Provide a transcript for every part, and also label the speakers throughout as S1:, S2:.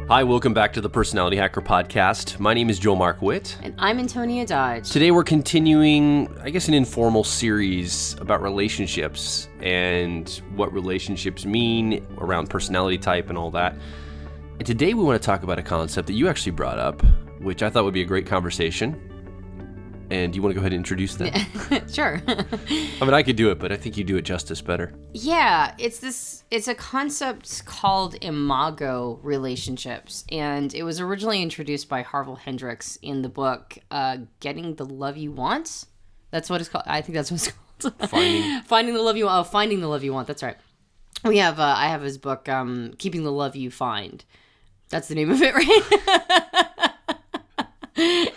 S1: Hi, welcome back to the Personality Hacker Podcast. My name is Joel Mark Witt.
S2: And I'm Antonia Dodge.
S1: Today we're continuing, an informal series about relationships and what relationships mean around personality type and all that. And today we want to talk about a concept that you actually brought up, which I thought would be a great conversation. And do you want to go ahead and introduce that?
S2: Sure.
S1: I could do it, but I think you do it justice better.
S2: Yeah, it's a concept called Imago Relationships, and it was originally introduced by Harville Hendricks in the book Getting the Love You Want. That's what it's called. I think that's what it's called. Finding the Love You Want. Oh, Finding the Love You Want. That's right. I have his book, Keeping the Love You Find. That's the name of it, right?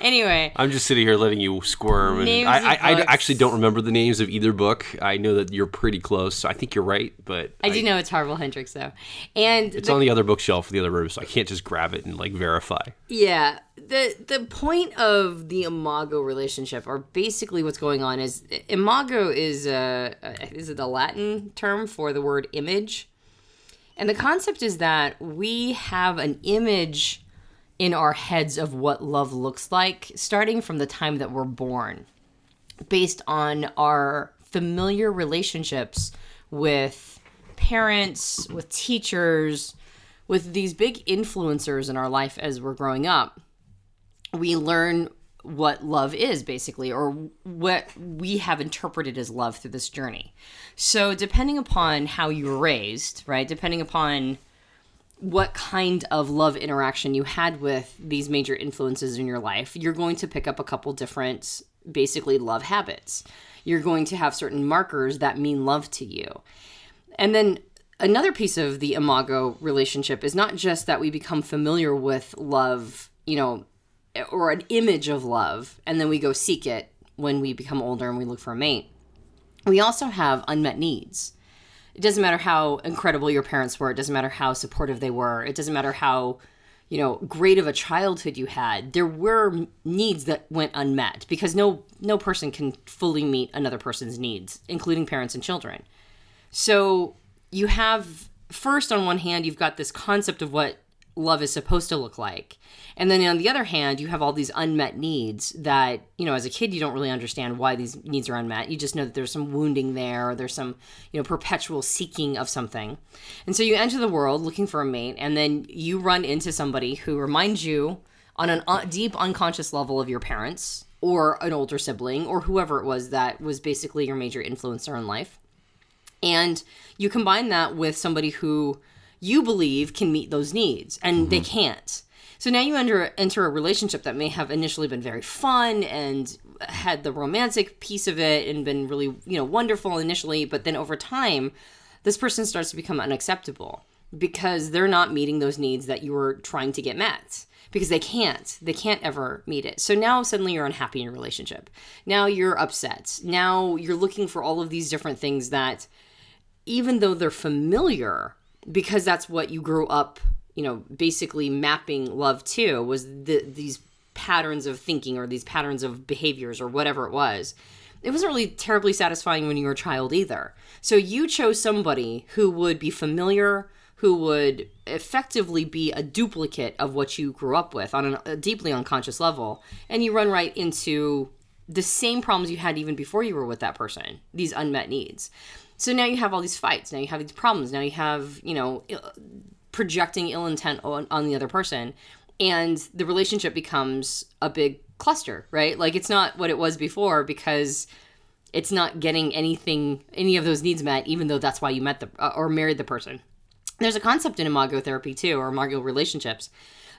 S2: Anyway.
S1: I'm just sitting here letting you squirm. And I actually don't remember the names of either book. I know that you're pretty close, so I think you're right, but...
S2: I do know it's Harville Hendricks, though. And
S1: it's on the other bookshelf in the other room, so I can't just grab it and, verify.
S2: Yeah. The point of the Imago relationship, or basically what's going on, is Imago is the Latin term for the word image. And the concept is that we have an image in our heads of what love looks like, starting from the time that we're born, based on our familiar relationships with parents, with teachers, with these big influencers in our life as we're growing up. We learn what love is, basically, or what we have interpreted as love through this journey. So depending upon how you were raised, right, depending upon what kind of love interaction you had with these major influences in your life, you're going to pick up a couple different, basically, love habits. You're going to have certain markers that mean love to you. And then another piece of the Imago relationship is not just that we become familiar with love, or an image of love, and then we go seek it when we become older and we look for a mate. We also have unmet needs. It doesn't matter how incredible your parents were. It doesn't matter how supportive they were. It doesn't matter how, great of a childhood you had. There were needs that went unmet because no person can fully meet another person's needs, including parents and children. So you have, first, on one hand, you've got this concept of what love is supposed to look like. And then on the other hand, you have all these unmet needs that, as a kid, you don't really understand why these needs are unmet. You just know that there's some wounding there, or there's some, perpetual seeking of something. And so you enter the world looking for a mate, and then you run into somebody who reminds you on a deep unconscious level of your parents, or an older sibling, or whoever it was that was basically your major influencer in life. And you combine that with somebody who you believe can meet those needs, and they can't. So now you enter a relationship that may have initially been very fun and had the romantic piece of it and been really, wonderful initially, but then over time, this person starts to become unacceptable because they're not meeting those needs that you were trying to get met, because they can't ever meet it. So now suddenly you're unhappy in your relationship. Now you're upset. Now you're looking for all of these different things that, even though they're familiar, because that's what you grew up, basically mapping love to, was these patterns of thinking or these patterns of behaviors or whatever it was. It wasn't really terribly satisfying when you were a child either. So you chose somebody who would be familiar, who would effectively be a duplicate of what you grew up with on a deeply unconscious level. And you run right into the same problems you had even before you were with that person, these unmet needs. So now you have all these fights. Now you have these problems. Now you have, projecting ill intent on the other person. And the relationship becomes a big cluster, right? It's not what it was before because it's not getting any of those needs met, even though that's why you met or married the person. There's a concept in Imago therapy too, or Imago relationships,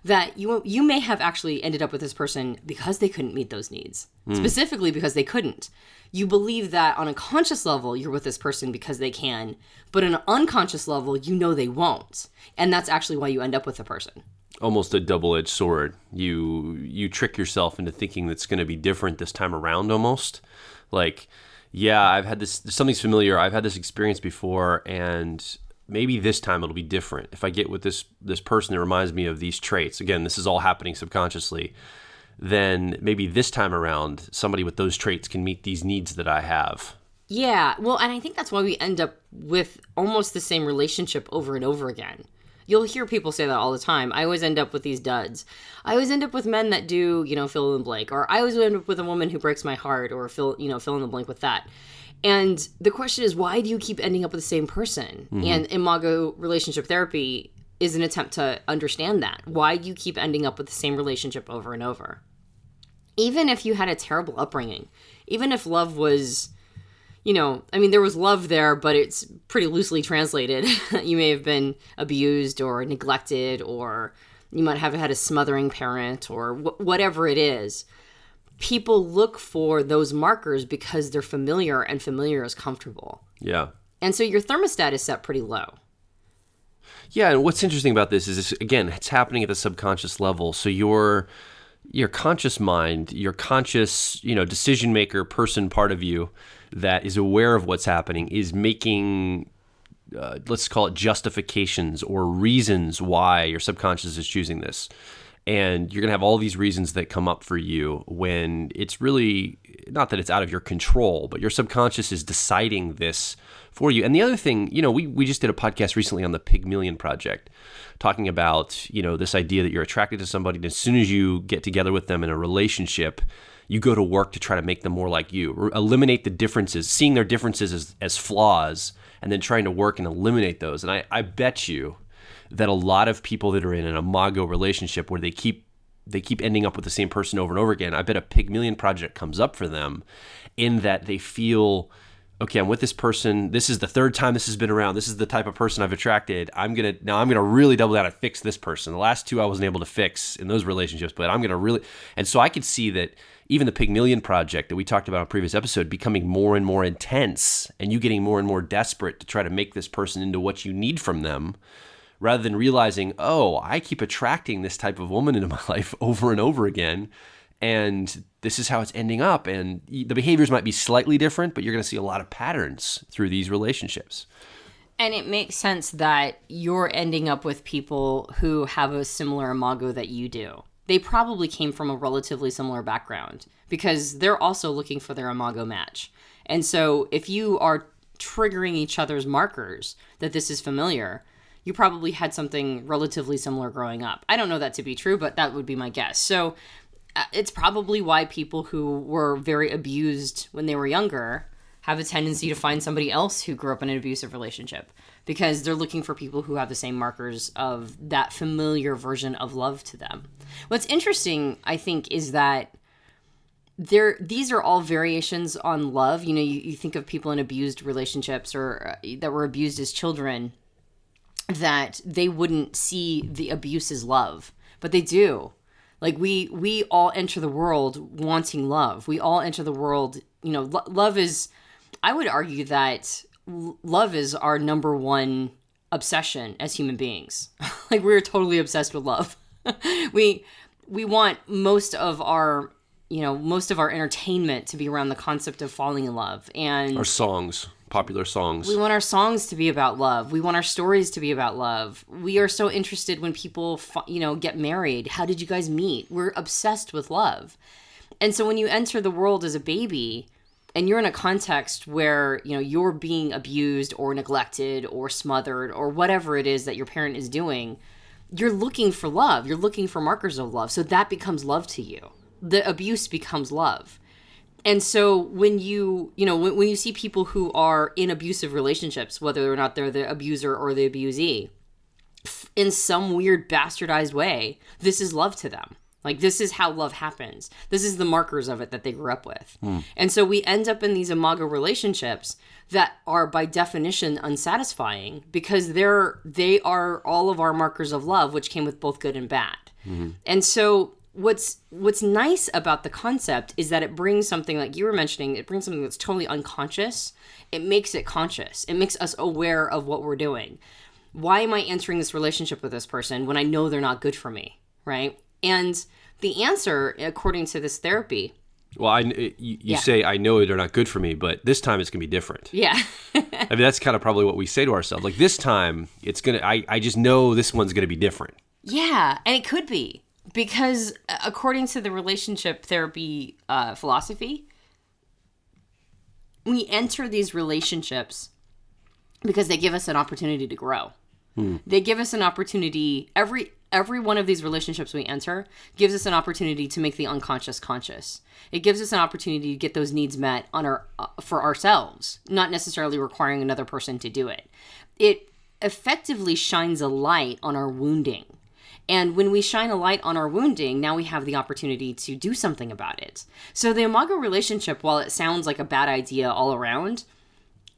S2: that you may have actually ended up with this person because they couldn't meet those needs. Specifically because they couldn't. You believe that on a conscious level, you're with this person because they can, but on an unconscious level, they won't. And that's actually why you end up with the person.
S1: Almost a double-edged sword. You trick yourself into thinking that's going to be different this time around almost. I've had this, something's familiar. I've had this experience before, and maybe this time it'll be different. If I get with this person that reminds me of these traits, again, this is all happening subconsciously, then maybe this time around, somebody with those traits can meet these needs that I have.
S2: Yeah, well, and I think that's why we end up with almost the same relationship over and over again. You'll hear people say that all the time. I always end up with these duds. I always end up with men that do, fill in the blank. Or I always end up with a woman who breaks my heart, or fill in the blank with that. And the question is, why do you keep ending up with the same person? Mm-hmm. And Imago relationship therapy is an attempt to understand that. Why do you keep ending up with the same relationship over and over? Even if you had a terrible upbringing, even if love was, there was love there, but it's pretty loosely translated. You may have been abused or neglected, or you might have had a smothering parent, or whatever it is. People look for those markers because they're familiar, and familiar is comfortable.
S1: Yeah.
S2: And so your thermostat is set pretty low.
S1: Yeah, and what's interesting about this is, again, it's happening at the subconscious level. So your conscious mind, your conscious, decision maker person part of you that is aware of what's happening is making, let's call it justifications or reasons why your subconscious is choosing this. And you're going to have all these reasons that come up for you when it's really not that it's out of your control, but your subconscious is deciding this for you. And the other thing, we just did a podcast recently on the Pygmalion Project talking about, this idea that you're attracted to somebody, and as soon as you get together with them in a relationship, you go to work to try to make them more like you, eliminate the differences, seeing their differences as flaws, and then trying to work and eliminate those. And I bet you that a lot of people that are in an Imago relationship where they keep ending up with the same person over and over again, I bet a Pygmalion Project comes up for them in that they feel, okay, I'm with this person. This is the third time this has been around. This is the type of person I've attracted. I'm gonna really double down and fix this person. The last two I wasn't able to fix in those relationships, but I'm gonna really. And so I could see that even the Pygmalion Project that we talked about in a previous episode becoming more and more intense, and you getting more and more desperate to try to make this person into what you need from them, rather than realizing, oh, I keep attracting this type of woman into my life over and over again, and this is how it's ending up. And the behaviors might be slightly different, but you're going to see a lot of patterns through these relationships.
S2: And it makes sense that you're ending up with people who have a similar imago that you do. They probably came from a relatively similar background because they're also looking for their imago match. And so if you are triggering each other's markers that this is familiar, you probably had something relatively similar growing up. I don't know that to be true, but that would be my guess. So it's probably why people who were very abused when they were younger have a tendency to find somebody else who grew up in an abusive relationship, because they're looking for people who have the same markers of that familiar version of love to them. What's interesting, I think, is that these are all variations on love. You think of people in abused relationships or that were abused as children, that they wouldn't see the abuse as love, but they do. Like we all enter the world wanting love. We all enter the world, love is, I would argue that love is our number one obsession as human beings. Like we're totally obsessed with love. We want most of our entertainment to be around the concept of falling in love, and
S1: our songs. Popular songs.
S2: We want our songs to be about love. We want our stories to be about love. We are so interested when people, get married. How did you guys meet? We're obsessed with love. And so when you enter the world as a baby and you're in a context where, you're being abused or neglected or smothered or whatever it is that your parent is doing, you're looking for love. You're looking for markers of love. So that becomes love to you. The abuse becomes love. And so when you see people who are in abusive relationships, whether or not they're the abuser or the abusee, in some weird bastardized way, this is love to them. Like, this is how love happens. This is the markers of it that they grew up with. And so we end up in these imago relationships that are by definition unsatisfying because they are all of our markers of love, which came with both good and bad. Mm-hmm. And so what's nice about the concept is that it brings something, like you were mentioning, it brings something that's totally unconscious. It makes it conscious. It makes us aware of what we're doing. Why am I entering this relationship with this person when I know they're not good for me, right? And the answer, according to this therapy...
S1: Well, you say, I know they're not good for me, but this time it's going to be different.
S2: Yeah.
S1: I mean, that's kind of probably what we say to ourselves. Like, this time, it's going to... I just know this one's going to be different.
S2: Yeah, and it could be. Because according to the relationship therapy philosophy, we enter these relationships because they give us an opportunity to grow. They give us an opportunity. Every one of these relationships we enter gives us an opportunity to make the unconscious conscious. It gives us an opportunity to get those needs met for ourselves, not necessarily requiring another person to do it. It effectively shines a light on our wounding. And when we shine a light on our wounding, now we have the opportunity to do something about it. So the Imago relationship, while it sounds like a bad idea all around,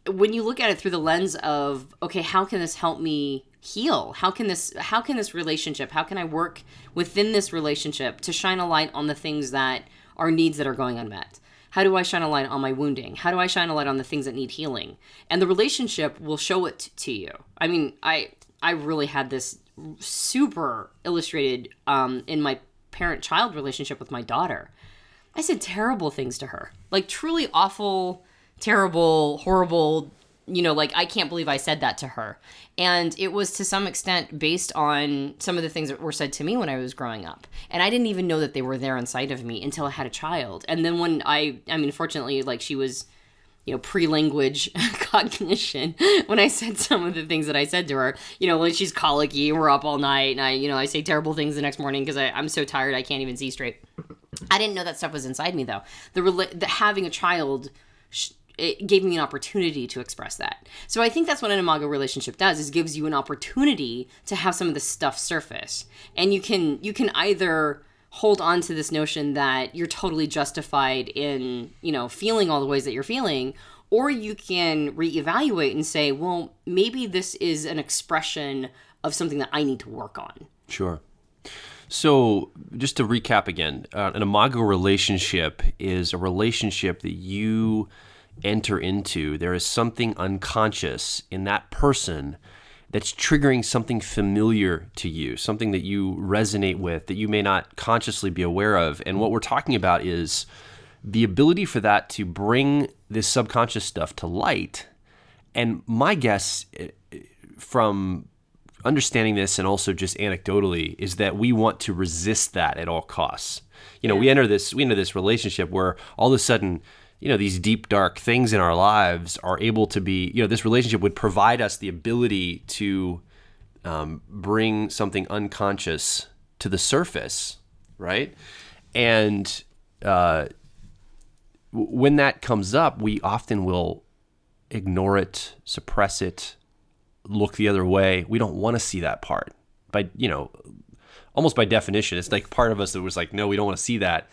S2: when you look at it through the lens of, okay, how can this help me heal? How can this relationship, how can I work within this relationship to shine a light on the things that are needs that are going unmet? How do I shine a light on my wounding? How do I shine a light on the things that need healing? And the relationship will show it to you. I mean, I really had this super illustrated in my parent-child relationship with my daughter. I said terrible things to her, like truly awful, terrible, horrible, like I can't believe I said that to her. And it was to some extent based on some of the things that were said to me when I was growing up. And I didn't even know that they were there inside of me until I had a child. And then when fortunately, like she was, pre-language cognition when I said some of the things that I said to her, when she's colicky and we're up all night and I say terrible things the next morning because I'm so tired I can't even see straight. I didn't know that stuff was inside me though. The having a child, it gave me an opportunity to express that. So I think that's what an Imago relationship does, is gives you an opportunity to have some of this stuff surface. And you can either hold on to this notion that you're totally justified in, feeling all the ways that you're feeling, or you can reevaluate and say, well, maybe this is an expression of something that I need to work on.
S1: Sure. So just to recap again, an Imago relationship is a relationship that you enter into. There is something unconscious in that person that's triggering something familiar to you, something that you resonate with that you may not consciously be aware of. And what we're talking about is the ability for that to bring this subconscious stuff to light. And my guess from understanding this and also just anecdotally is that we want to resist that at all costs. We enter this relationship where all of a sudden, these deep, dark things in our lives are able to be, this relationship would provide us the ability to bring something unconscious to the surface, right? And when that comes up, we often will ignore it, suppress it, look the other way. We don't want to see that part. Almost by definition, it's like part of us that was like, no, we don't want to see that.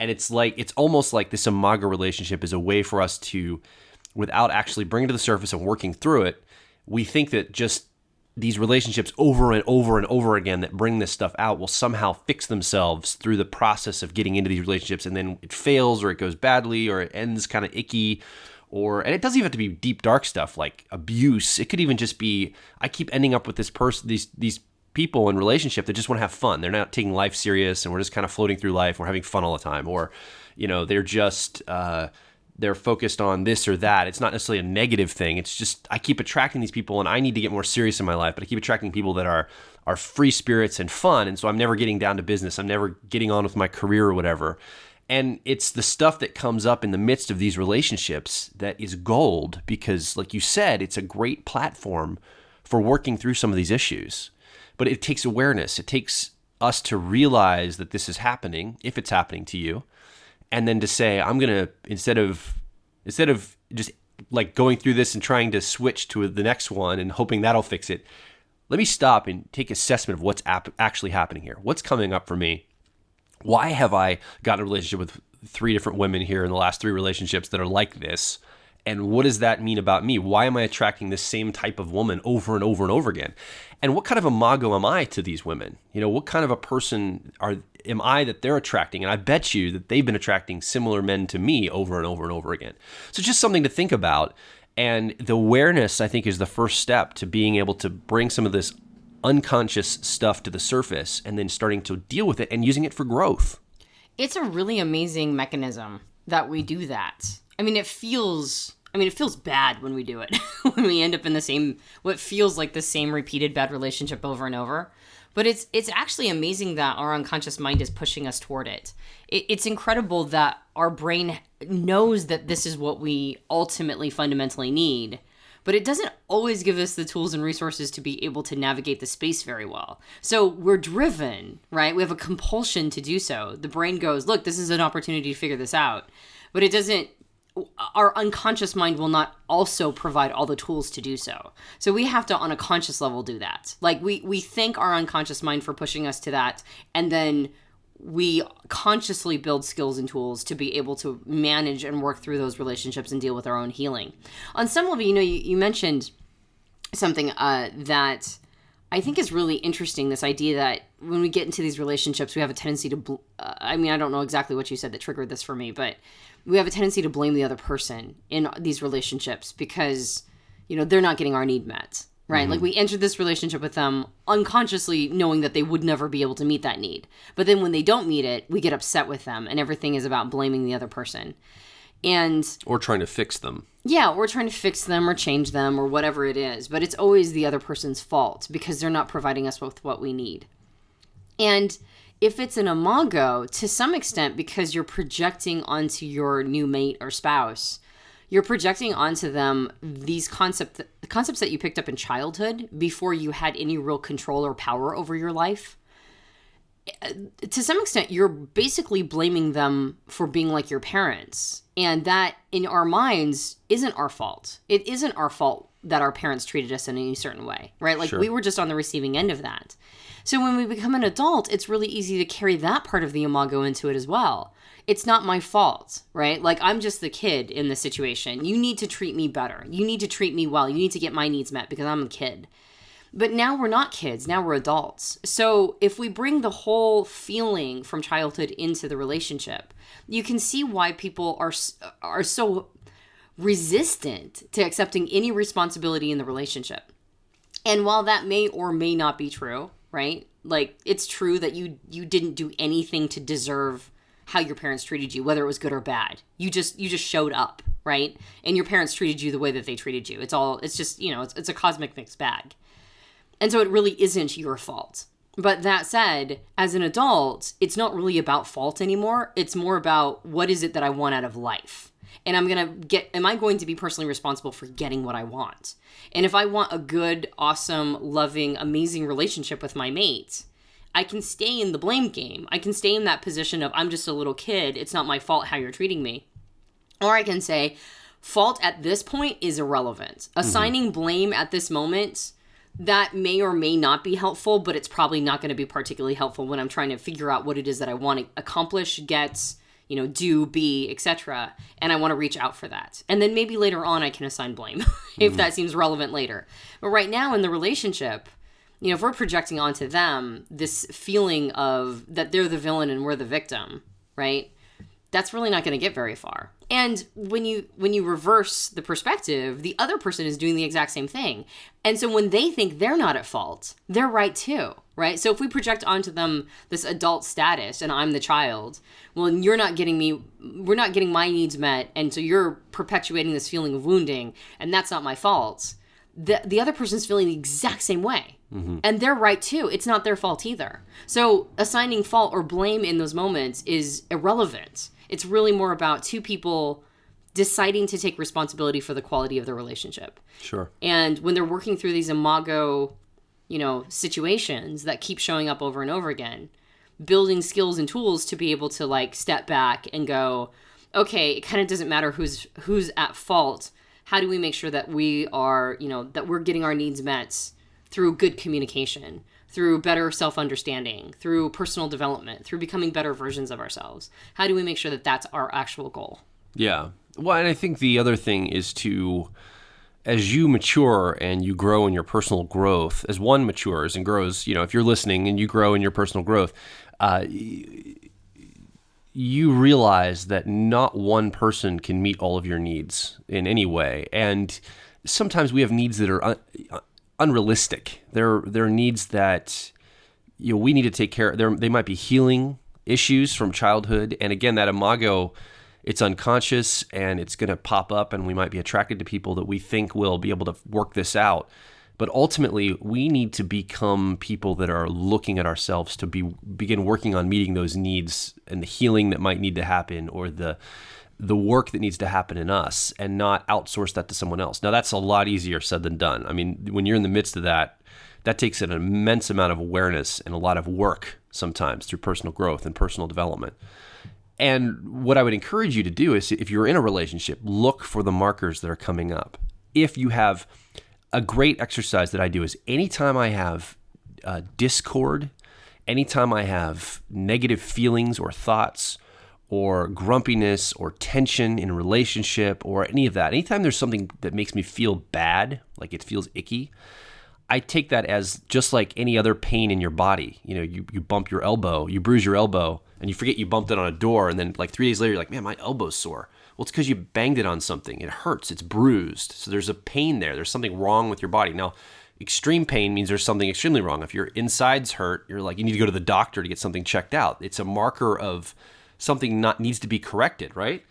S1: And it's almost like this Imago relationship is a way for us to, without actually bringing it to the surface and working through it, we think that just these relationships over and over and over again that bring this stuff out will somehow fix themselves through the process of getting into these relationships, and then it fails or it goes badly or it ends kind of icky. And it doesn't even have to be deep, dark stuff like abuse. It could even just be, I keep ending up with this person, these people in relationship that just want to have fun. They're not taking life serious and we're just kind of floating through life. We're having fun all the time. Or, they're just, they're focused on this or that. It's not necessarily a negative thing. It's just, I keep attracting these people and I need to get more serious in my life, but I keep attracting people that are free spirits and fun. And so I'm never getting down to business. I'm never getting on with my career or whatever. And it's the stuff that comes up in the midst of these relationships that is gold because, like you said, it's a great platform for working through some of these issues. But it takes awareness. It takes us to realize that this is happening, if it's happening to you, and then to say, I'm going to, instead of just like going through this and trying to switch to the next one and hoping that'll fix it, let me stop and take assessment of what's actually happening here. What's coming up for me? Why have I gotten a relationship with 3 different women here in the last 3 relationships that are like this? And what does that mean about me? Why am I attracting this same type of woman over and over and over again? And what kind of Imago am I to these women? What kind of a person am I that they're attracting? And I bet you that they've been attracting similar men to me over and over and over again. So just something to think about. And the awareness, I think, is the first step to being able to bring some of this unconscious stuff to the surface and then starting to deal with it and using it for growth.
S2: It's a really amazing mechanism that we do that. It feels bad when we do it, when we end up in what feels like the same repeated bad relationship over and over. But it's actually amazing that our unconscious mind is pushing us toward it. It's incredible that our brain knows that this is what we ultimately fundamentally need, but it doesn't always give us the tools and resources to be able to navigate the space very well. So we're driven, right? We have a compulsion to do so. The brain goes, look, this is an opportunity to figure this out. But it doesn't, our unconscious mind will not also provide all the tools to do so. So we have to, on a conscious level, do that. Like we thank our unconscious mind for pushing us to that, and then we consciously build skills and tools to be able to manage and work through those relationships and deal with our own healing. On some level, you mentioned something that I think is really interesting, this idea that when we get into these relationships, we have a tendency to, I don't know exactly what you said that triggered this for me, but we have a tendency to blame the other person in these relationships because, they're not getting our need met, right? Mm-hmm. Like we entered this relationship with them unconsciously knowing that they would never be able to meet that need. But then when they don't meet it, we get upset with them and everything is about blaming the other person.
S1: Or trying to fix them.
S2: Yeah, or trying to fix them or change them or whatever it is. But it's always the other person's fault because they're not providing us with what we need. And if it's an imago, to some extent, because you're projecting onto your new mate or spouse, you're projecting onto them these concepts that you picked up in childhood before you had any real control or power over your life. To some extent, you're basically blaming them for being like your parents. And that, in our minds, isn't our fault. It isn't our fault that our parents treated us in any certain way, right? Like, we were just on the receiving end of that. So when we become an adult, it's really easy to carry that part of the imago into it as well. It's not my fault, right? Like, I'm just the kid in the situation. You need to treat me better. You need to treat me well. You need to get my needs met because I'm a kid. But now we're not kids. Now we're adults. So if we bring the whole feeling from childhood into the relationship, you can see why people are so resistant to accepting any responsibility in the relationship. And while that may or may not be true, right? Like, it's true that you didn't do anything to deserve how your parents treated you, whether it was good or bad. You just showed up, right? And your parents treated you the way that they treated you. It's just, it's a cosmic mixed bag. And so it really isn't your fault. But that said, as an adult, it's not really about fault anymore. It's more about what is it that I want out of life? And am I going to be personally responsible for getting what I want? And if I want a good, awesome, loving, amazing relationship with my mate, I can stay in the blame game. I can stay in that position of, I'm just a little kid. It's not my fault how you're treating me. Or I can say, fault at this point is irrelevant. Assigning blame at this moment, that may or may not be helpful, but it's probably not going to be particularly helpful when I'm trying to figure out what it is that I want to accomplish, get, do, be, etc. And I want to reach out for that. And then maybe later on I can assign blame if that seems relevant later. But right now in the relationship, if we're projecting onto them this feeling of that they're the villain and we're the victim, right? That's really not going to get very far. And when you reverse the perspective, the other person is doing the exact same thing. And so when they think they're not at fault, they're right too, right? So if we project onto them this adult status and I'm the child, well, we're not getting my needs met, and so you're perpetuating this feeling of wounding, and that's not my fault. The other person's feeling the exact same way. Mm-hmm. And they're right too. It's not their fault either. So assigning fault or blame in those moments is irrelevant. It's really more about two people deciding to take responsibility for the quality of the relationship.
S1: Sure.
S2: And when they're working through these imago, situations that keep showing up over and over again, building skills and tools to be able to step back and go, okay, it kind of doesn't matter who's at fault. How do we make sure that we are, that we're getting our needs met through good communication, through better self-understanding, through personal development, through becoming better versions of ourselves? How do we make sure that that's our actual goal?
S1: Yeah. Well, and I think the other thing is to, as you mature and you grow in your personal growth, as one matures and grows, if you're listening and you grow in your personal growth, you realize that not one person can meet all of your needs in any way. And sometimes we have needs that are unrealistic. They're needs that we need to take care of. They might be healing issues from childhood. And again, that imago, it's unconscious and it's going to pop up, and we might be attracted to people that we think will be able to work this out. But ultimately, we need to become people that are looking at ourselves to begin working on meeting those needs and the healing that might need to happen, or the the work that needs to happen in us and not outsource that to someone else. Now, that's a lot easier said than done. I mean, when you're in the midst of that, that takes an immense amount of awareness and a lot of work sometimes through personal growth and personal development. And what I would encourage you to do is, if you're in a relationship, look for the markers that are coming up. If you have a great exercise that I do is anytime I have discord, anytime I have negative feelings or thoughts or grumpiness or tension in a relationship or any of that, anytime there's something that makes me feel bad, like it feels icky, I take that as just like any other pain in your body. You know, you bump your elbow, you bruise your elbow, and you forget you bumped it on a door, and then like 3 days later, you're like, man, my elbow's sore. Well, it's because you banged it on something. It hurts. It's bruised. So there's a pain there. There's something wrong with your body. Now, extreme pain means there's something extremely wrong. If your insides hurt, you're like, you need to go to the doctor to get something checked out. It's a marker of something needs to be corrected, right?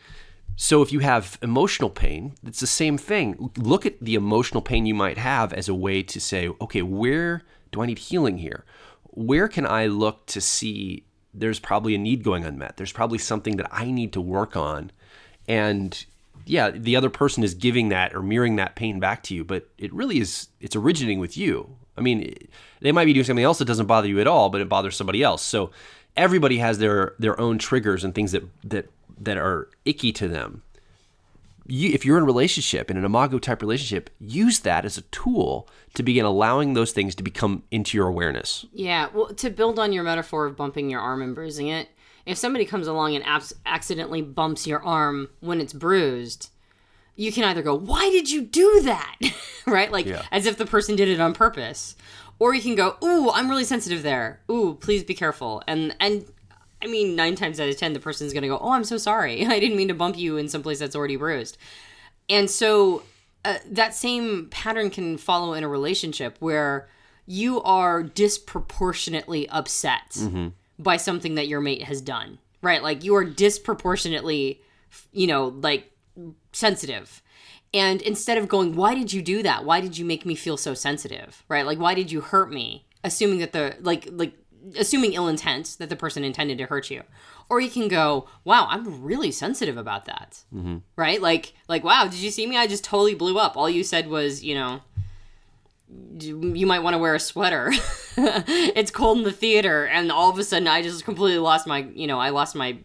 S1: So if you have emotional pain, it's the same thing. Look at the emotional pain you might have as a way to say, okay, where do I need healing here? Where can I look to see there's probably a need going unmet? There's probably something that I need to work on. And yeah, the other person is giving that or mirroring that pain back to you, but it really is, it's originating with you. I mean, they might be doing something else that doesn't bother you at all, but it bothers somebody else. So everybody has their own triggers and things that are icky to them. If you're in a relationship, in an Imago type relationship, use that as a tool to begin allowing those things to become into your awareness.
S2: Yeah, well, to build on your metaphor of bumping your arm and bruising it, if somebody comes along and accidentally bumps your arm when it's bruised, you can either go, why did you do that? Right? Like, as if the person did it on purpose. Or you can go, ooh, I'm really sensitive there. Ooh, please be careful. And I mean, 9 times out of 10, the person's going to go, oh, I'm so sorry. I didn't mean to bump you in someplace that's already bruised. And so that same pattern can follow in a relationship where you are disproportionately upset by something that your mate has done, right? Like you are disproportionately, like sensitive. And instead of going, why did you do that? Why did you make me feel so sensitive, right? Like, why did you hurt me? Assuming that assuming ill intent, that the person intended to hurt you. Or you can go, wow, I'm really sensitive about that, right? Like, wow, did you see me? I just totally blew up. All you said was, you might want to wear a sweater. It's cold in the theater. And all of a sudden I just completely lost my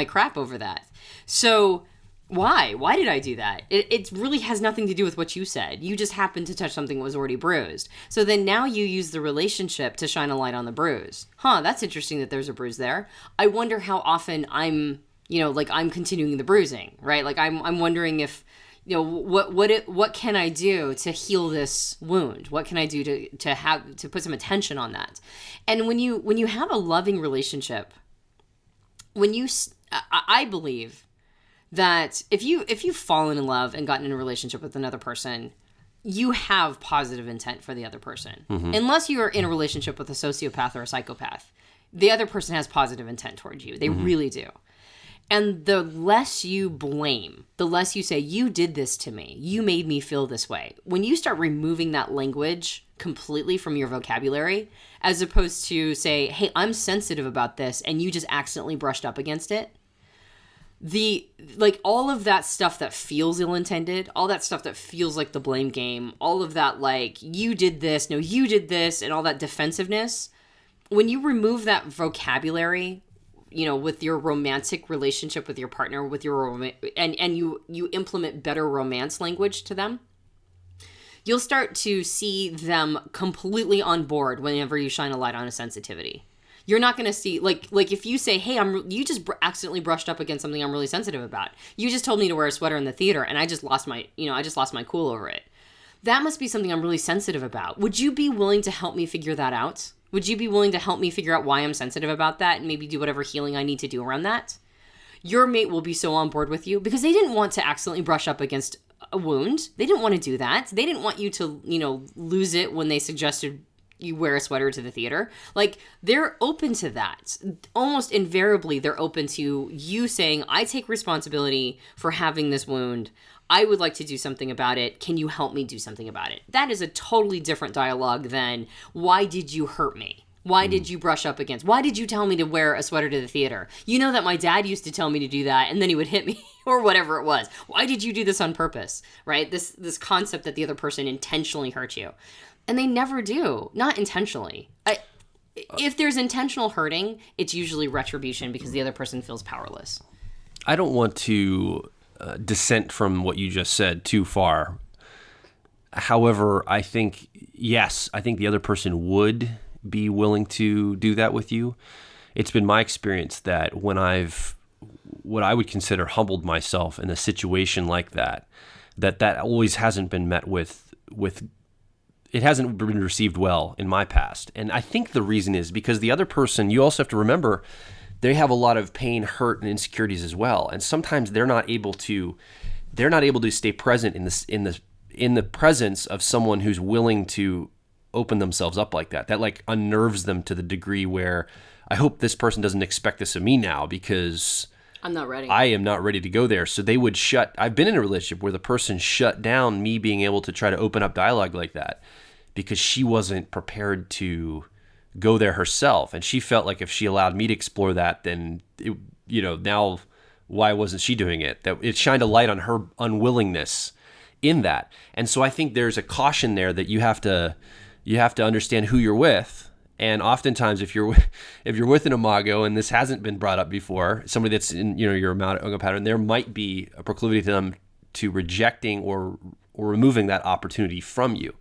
S2: crap over that. So why did I do that? It really has nothing to do with what you said. You just happened to touch something that was already bruised. So then now you use the relationship to shine a light on the bruise. That's interesting that there's a bruise there. I wonder how often I'm continuing the bruising, right? Like I'm wondering if, what can I do to heal this wound? What can I do to put some attention on that? And when you have a loving relationship, I believe that if you've fallen in love and gotten in a relationship with another person, you have positive intent for the other person. Unless you are in a relationship with a sociopath or a psychopath, the other person has positive intent towards you. They really do. And the less you blame, the less you say, you did this to me, you made me feel this way. When you start removing that language completely from your vocabulary, as opposed to say, hey, I'm sensitive about this, and you just accidentally brushed up against it, all of that stuff that feels ill-intended, all that stuff that feels like the blame game, all of that like, you did this, no, you did this, and all that defensiveness, when you remove that vocabulary, with your romantic relationship with your partner, and you implement better romance language to them, you'll start to see them completely on board whenever you shine a light on a sensitivity. You're not going to see, like if you say, hey, you just accidentally brushed up against something I'm really sensitive about. You just told me to wear a sweater in the theater, and I just lost my cool over it. That must be something I'm really sensitive about. Would you be willing to help me figure that out? Would you be willing to help me figure out why I'm sensitive about that and maybe do whatever healing I need to do around that? Your mate will be so on board with you because they didn't want to accidentally brush up against a wound. They didn't want to do that. They didn't want you to, lose it when they suggested you wear a sweater to the theater. Like, they're open to that. Almost invariably, they're open to you saying, I take responsibility for having this wound. I would like to do something about it. Can you help me do something about it? That is a totally different dialogue than, why did you hurt me? Why did you brush up against? Why did you tell me to wear a sweater to the theater? You know that my dad used to tell me to do that, and then he would hit me or whatever it was. Why did you do this on purpose, right? This concept that the other person intentionally hurt you. And they never do. Not intentionally. If there's intentional hurting, it's usually retribution because the other person feels powerless.
S1: I don't want to dissent from what you just said too far. However, I think the other person would be willing to do that with you. It's been my experience that when I've what I would consider humbled myself in a situation like that always hasn't been met with it hasn't been received well in my past. And I think the reason is because the other person, you also have to remember, they have a lot of pain, hurt, and insecurities as well. And sometimes they're not able to stay present in the presence of someone who's willing to open themselves up like that. That like unnerves them to the degree where I hope this person doesn't expect this of me now because
S2: I'm not ready.
S1: I am not ready to go there. So they would I've been in a relationship where the person shut down me being able to try to open up dialogue like that because she wasn't prepared to go there herself. And she felt like if she allowed me to explore that, then, now why wasn't she doing it? That it shined a light on her unwillingness in that. And so I think there's a caution there that you have to understand who you're with. And oftentimes, if you're with an Imago, and this hasn't been brought up before, somebody that's in your Imago pattern, there might be a proclivity to them to rejecting or removing that opportunity from you.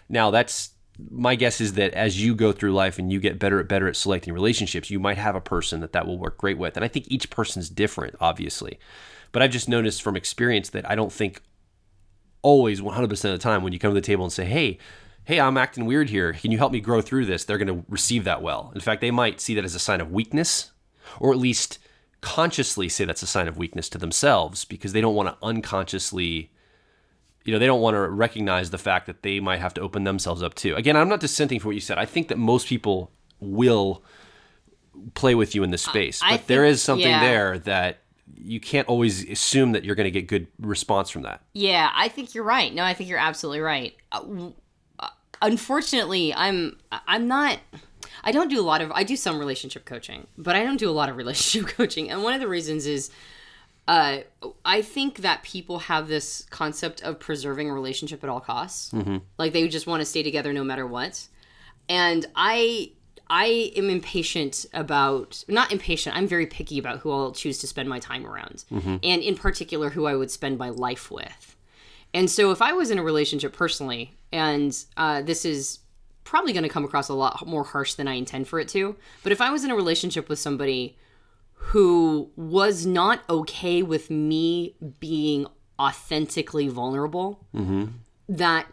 S1: Now, that's my guess is that as you go through life and you get better at selecting relationships, you might have a person that will work great with. And I think each person's different, obviously. But I've just noticed from experience that I don't think always 100% of the time when you come to the table and say, hey, I'm acting weird here. Can you help me grow through this? They're going to receive that well. In fact, they might see that as a sign of weakness, or at least consciously say that's a sign of weakness to themselves because they don't want to unconsciously, they don't want to recognize the fact that they might have to open themselves up too. Again, I'm not dissenting from what you said. I think that most people will play with you in this space, but there is something there that you can't always assume that you're going to get good response from that.
S2: Yeah, I think you're right. No, I think you're absolutely right. Unfortunately, I do some relationship coaching, but I don't do a lot of relationship coaching. And one of the reasons is I think that people have this concept of preserving a relationship at all costs. Mm-hmm. Like they just want to stay together no matter what. And I am not impatient. I'm very picky about who I'll choose to spend my time around. Mm-hmm. And in particular, who I would spend my life with. And so if I was in a relationship personally, and this is probably going to come across a lot more harsh than I intend for it to, but if I was in a relationship with somebody who was not okay with me being authentically vulnerable, mm-hmm. that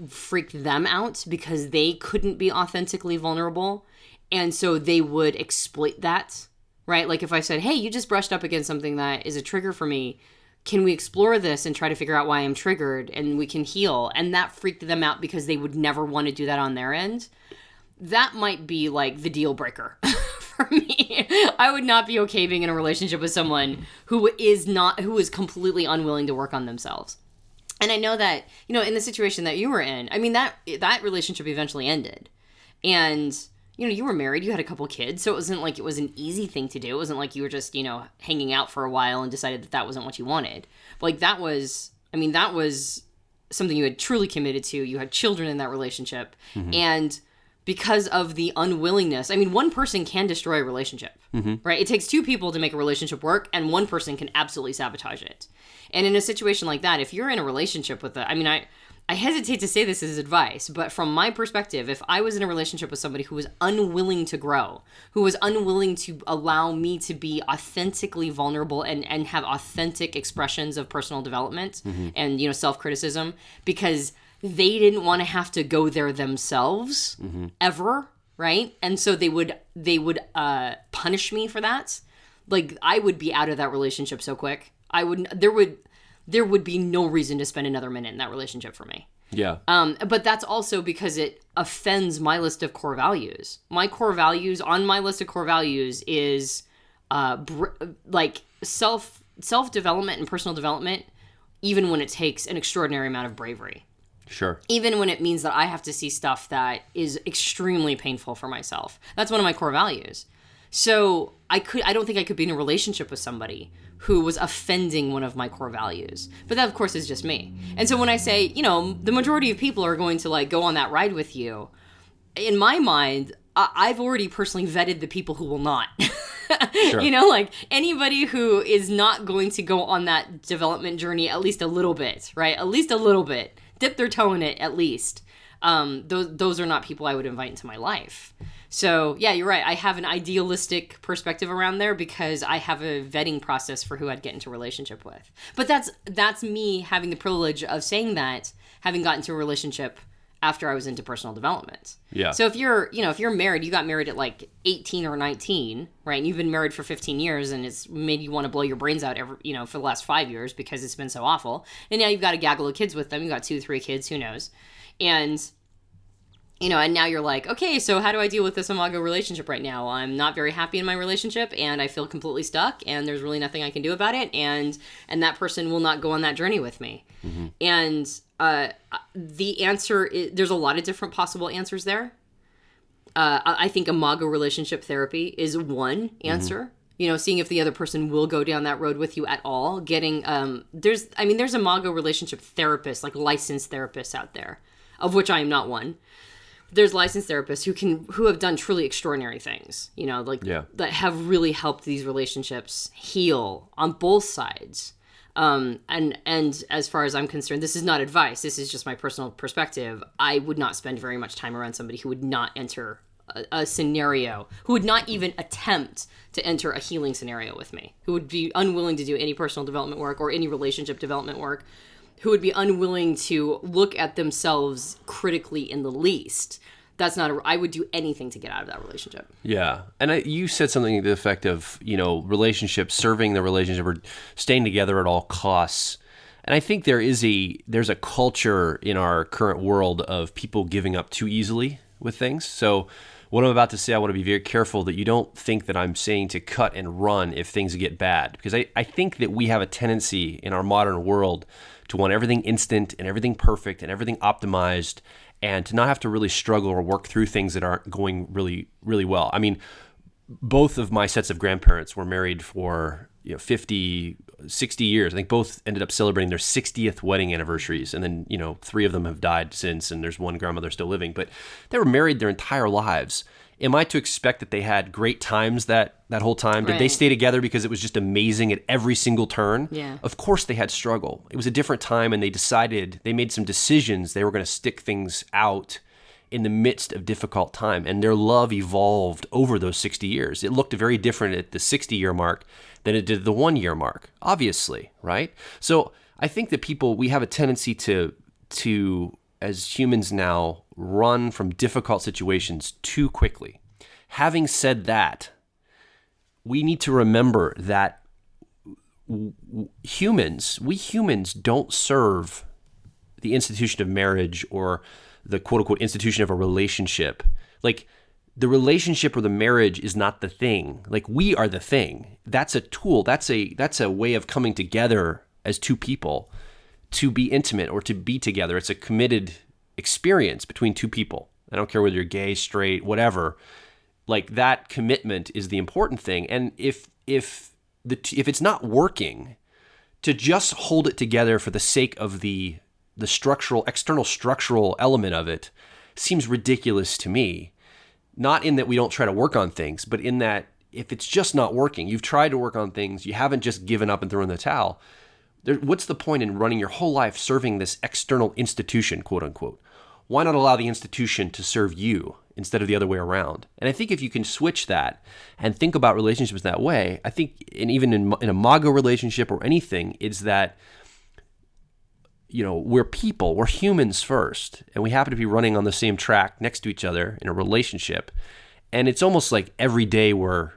S2: freaked them out because they couldn't be authentically vulnerable, and so they would exploit that, right? Like if I said, hey, you just brushed up against something that is a trigger for me, can we explore this and try to figure out why I'm triggered and we can heal? And that freaked them out because they would never want to do that on their end. That might be like the deal breaker for me. I would not be okay being in a relationship with someone who is completely unwilling to work on themselves. And I know that, in the situation that you were in, I mean, that relationship eventually ended. And you were married, you had a couple kids, so it wasn't like it was an easy thing to do. It wasn't like you were just, hanging out for a while and decided that wasn't what you wanted. But like that was something you had truly committed to. You had children in that relationship. Mm-hmm. And because of the unwillingness, one person can destroy a relationship, mm-hmm. right? It takes two people to make a relationship work, and one person can absolutely sabotage it. And in a situation like that, if you're in a relationship with I hesitate to say this as advice, but from my perspective, if I was in a relationship with somebody who was unwilling to grow, who was unwilling to allow me to be authentically vulnerable and have authentic expressions of personal development, mm-hmm. and, self-criticism, because they didn't want to have to go there themselves, mm-hmm. ever, right? And so they would punish me for that. Like, I would be out of that relationship so quick. There would be no reason to spend another minute in that relationship for me.
S1: Yeah.
S2: But that's also because it offends my list of core values. My core values on my list of core values is self-development and personal development, even when it takes an extraordinary amount of bravery.
S1: Sure.
S2: Even when it means that I have to see stuff that is extremely painful for myself. That's one of my core values. So I don't think I could be in a relationship with somebody who was offending one of my core values. But that, of course, is just me. And so when I say, the majority of people are going to like go on that ride with you, in my mind, I've already personally vetted the people who will not. Sure. Like anybody who is not going to go on that development journey at least a little bit, right? At least a little bit. Dip their toe in it at least. Those are not people I would invite into my life. So yeah, you're right. I have an idealistic perspective around there because I have a vetting process for who I'd get into a relationship with. But that's me having the privilege of saying that, having gotten into a relationship after I was into personal development.
S1: Yeah.
S2: So if you're married, you got married at like 18 or 19, right? And you've been married for 15 years and it's made you want to blow your brains out for the last 5 years because it's been so awful. And now you've got a gaggle of kids with them. You got 2, 3 kids, who knows? And and now you're like, okay, so how do I deal with this Imago relationship right now? I'm not very happy in my relationship and I feel completely stuck and there's really nothing I can do about it. And that person will not go on that journey with me. Mm-hmm. And the answer is, there's a lot of different possible answers there. I think Imago relationship therapy is one answer. Mm-hmm. Seeing if the other person will go down that road with you at all. Getting, there's Imago relationship therapists, like licensed therapists out there, of which I am not one. There's licensed therapists who have done truly extraordinary things, that have really helped these relationships heal on both sides. And as far as I'm concerned, this is not advice. This is just my personal perspective. I would not spend very much time around somebody who would not enter a scenario, who would not even attempt to enter a healing scenario with me, who would be unwilling to do any personal development work or any relationship development work, who would be unwilling to look at themselves critically in the least. That's not I would do anything to get out of that relationship.
S1: Yeah. And you said something to the effect of, relationships, serving the relationship or staying together at all costs. And I think there's a culture in our current world of people giving up too easily with things. So what I'm about to say, I want to be very careful that you don't think that I'm saying to cut and run if things get bad. Because I think that we have a tendency in our modern world to want everything instant and everything perfect and everything optimized, and to not have to really struggle or work through things that aren't going really, really well. I mean, both of my sets of grandparents were married for 50, 60 years. I think both ended up celebrating their 60th wedding anniversaries. And then, 3 of them have died since, and there's one grandmother still living. But they were married their entire lives. Am I to expect that they had great times that whole time? Did
S2: Right.
S1: they stay together because it was just amazing at every single turn?
S2: Yeah.
S1: Of course they had struggle. It was a different time, and they made some decisions. They were going to stick things out in the midst of difficult time, and their love evolved over those 60 years. It looked very different at the 60-year mark than it did the 1-year mark, obviously, right? So I think that we have a tendency to as humans now, run from difficult situations too quickly. Having said that, we need to remember that we humans don't serve the institution of marriage or the quote-unquote institution of a relationship. Like, the relationship or the marriage is not the thing. Like, we are the thing. That's a tool. That's a way of coming together as two people to be intimate or to be together. It's a committed experience between two people. I don't care whether you're gay, straight, whatever. Like, that commitment is the important thing. And if it's not working, to just hold it together for the sake of the external structural element of it seems ridiculous to me. Not in that we don't try to work on things, but in that if it's just not working, you've tried to work on things, you haven't just given up and thrown the towel. What's the point in running your whole life serving this external institution, quote unquote? Why not allow the institution to serve you instead of the other way around? And I think if you can switch that and think about relationships that way, I think, and even in a Imago relationship or anything, is that, we're people, we're humans first, and we happen to be running on the same track next to each other in a relationship. And it's almost like every day we're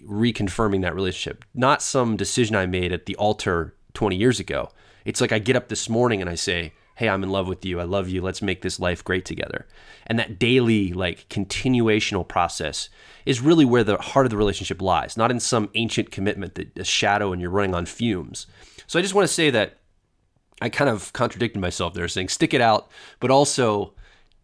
S1: reconfirming that relationship, not some decision I made at the altar 20 years ago. It's like I get up this morning and I say, hey, I'm in love with you. I love you. Let's make this life great together. And that daily, continuational process is really where the heart of the relationship lies, not in some ancient commitment that a shadow and you're running on fumes. So I just want to say that I kind of contradicted myself there, saying stick it out, but also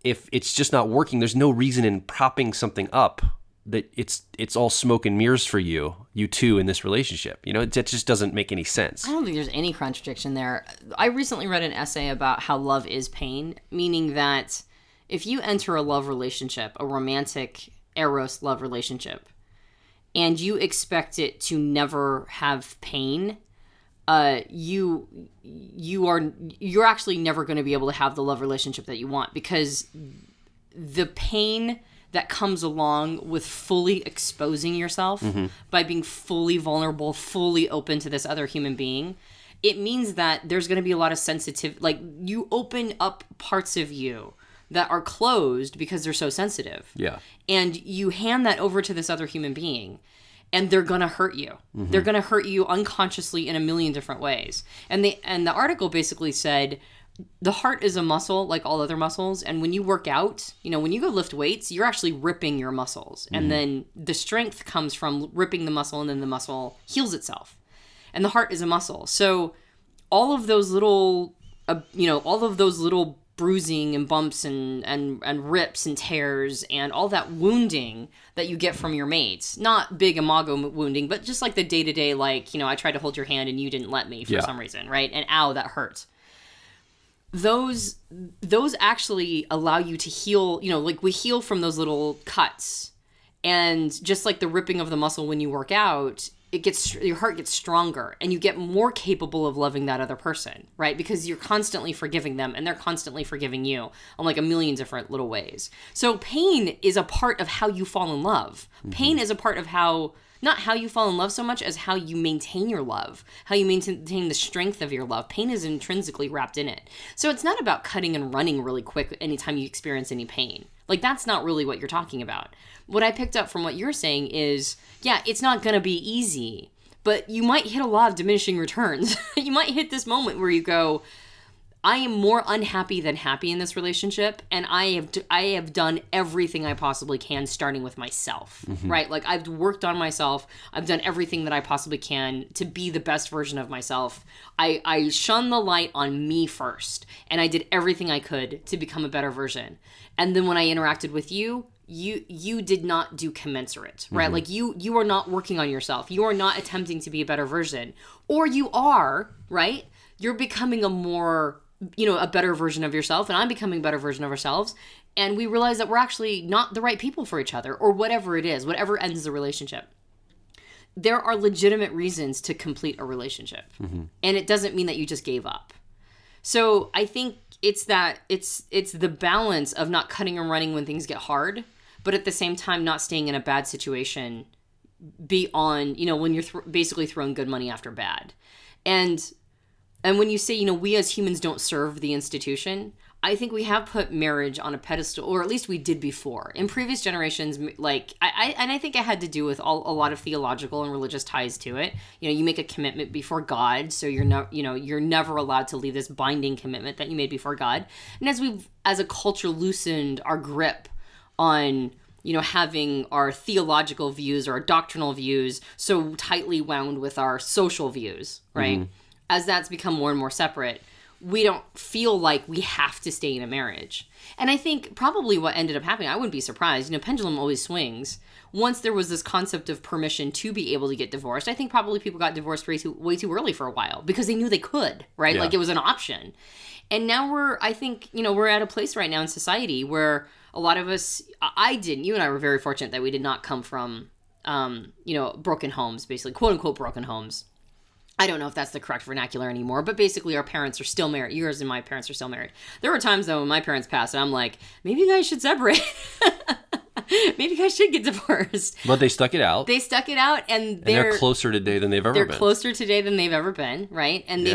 S1: if it's just not working, there's no reason in propping something up that it's all smoke and mirrors for you two in this relationship. You know, it just doesn't make any sense.
S2: I don't think there's any contradiction there. I recently read an essay about how love is pain, meaning that if you enter a love relationship, a romantic eros love relationship, and you expect it to never have pain, you're actually never going to be able to have the love relationship that you want, because the pain that comes along with fully exposing yourself by being fully vulnerable, fully open to this other human being, it means that there's going to be a lot of sensitive, like you open up parts of you that are closed because they're so sensitive.
S1: Yeah.
S2: And you hand that over to this other human being, and they're going to hurt you. They're going to hurt you unconsciously in a million different ways. And the article basically said, the heart is a muscle like all other muscles, and when you work out, you know, when you go lift weights, you're actually ripping your muscles, and then the strength comes from ripping the muscle, and then the muscle heals itself. And the heart is a muscle. So all of those little bruising and bumps and rips and tears and all that wounding that you get from your mates, not big imago wounding, but just like the day-to-day, like, you know, I tried to hold your hand and you didn't let me for some reason, right? And ow, that hurts. Those actually allow you to heal, you know, like we heal from those little cuts. And just like the ripping of the muscle when you work out, your heart gets stronger and you get more capable of loving that other person, right? Because you're constantly forgiving them and they're constantly forgiving you on like a million different little ways. So pain is a part of how you fall in love. Pain is a part of not how you fall in love so much as how you maintain your love, how you maintain the strength of your love. Pain is intrinsically wrapped in it. So it's not about cutting and running really quick anytime you experience any pain. Like, that's not really what you're talking about. What I picked up from what you're saying is, yeah, it's not going to be easy, but you might hit a lot of diminishing returns. You might hit this moment where you go, I am more unhappy than happy in this relationship, and I have done everything I possibly can, starting with myself, right? Like, I've worked on myself. I've done everything that I possibly can to be the best version of myself. I shone the light on me first, and I did everything I could to become a better version. And then when I interacted with you did not do commensurate, right? Like, you are not working on yourself. You are not attempting to be a better version. Or you are, right? You're becoming a better version of yourself, and I'm becoming a better version of ourselves, and we realize that we're actually not the right people for each other, or whatever it is, whatever ends the relationship. There are legitimate reasons to complete a relationship, and it doesn't mean that you just gave up. So I think it's the balance of not cutting and running when things get hard, but at the same time not staying in a bad situation beyond, when you're basically throwing good money after bad. And when you say, we as humans don't serve the institution, I think we have put marriage on a pedestal, or at least we did before. In previous generations, like, I think it had to do with a lot of theological and religious ties to it. You make a commitment before God, so you're never allowed to leave this binding commitment that you made before God. And as we've, as a culture, loosened our grip on, having our theological views or our doctrinal views so tightly wound with our social views, right? As that's become more and more separate, we don't feel like we have to stay in a marriage. And I think probably what ended up happening, I wouldn't be surprised, pendulum always swings. Once there was this concept of permission to be able to get divorced, I think probably people got divorced way too early for a while because they knew they could, right? Yeah. Like, it was an option. And now we're at a place right now in society where a lot of us, you and I were very fortunate that we did not come from, broken homes, basically, quote unquote broken homes. I don't know if that's the correct vernacular anymore, but basically our parents are still married. Yours and my parents are still married. There were times, though, when my parents passed, and I'm like, maybe you guys should separate. Maybe you guys should get divorced.
S1: But they stuck it out.
S2: They stuck it out, and
S1: they're closer today than they've ever been.
S2: They're closer today than they've ever been, right? And they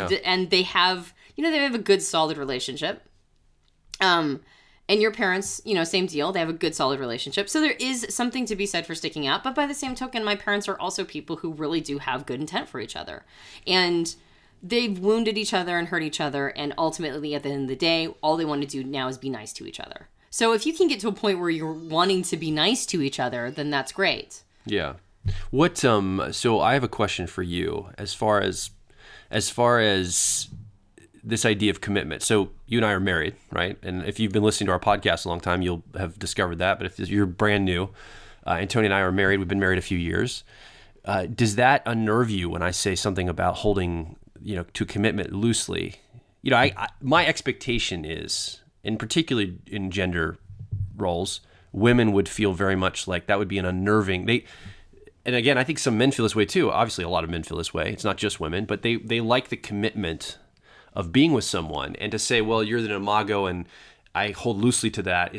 S2: have, they have a good, solid relationship. And your parents, same deal. They have a good, solid relationship. So there is something to be said for sticking out. But by the same token, my parents are also people who really do have good intent for each other. And they've wounded each other and hurt each other. And ultimately, at the end of the day, all they want to do now is be nice to each other. So if you can get to a point where you're wanting to be nice to each other, then that's great.
S1: Yeah. So I have a question for you as far as this idea of commitment. So you and I are married, right? And if you've been listening to our podcast a long time, you'll have discovered that. But if you're brand new, Antonia and I are married. We've been married a few years. Does that unnerve you when I say something about holding, to commitment loosely? My expectation is, and particularly in gender roles, women would feel very much like that would be an unnerving. And again, I think some men feel this way too. Obviously, a lot of men feel this way. It's not just women, but they like the commitment of being with someone, and to say, well, you're the Imago and I hold loosely to that.